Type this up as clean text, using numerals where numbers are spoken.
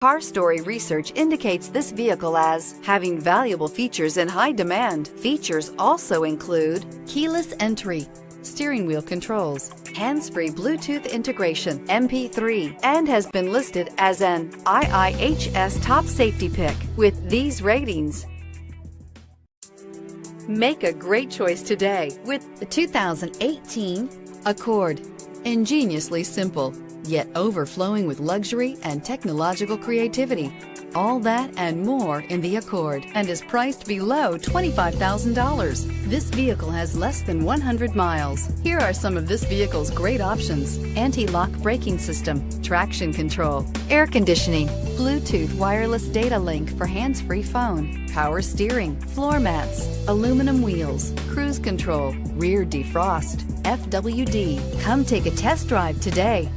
Car Story research indicates this vehicle as having valuable features in high demand. Features also include keyless entry, steering wheel controls, hands-free Bluetooth integration, MP3, and has been listed as an IIHS top safety pick with these ratings. Make a great choice today with the 2018 Accord. Ingeniously simple, yet overflowing with luxury and technological creativity. All that and more in the Accord, and is priced below $25,000. This vehicle has less than 100 miles. Here are some of this vehicle's great options: anti-lock braking system, traction control, air conditioning, Bluetooth wireless data link for hands-free phone, power steering, floor mats, aluminum wheels, cruise control, rear defrost, FWD. Come take a test drive today.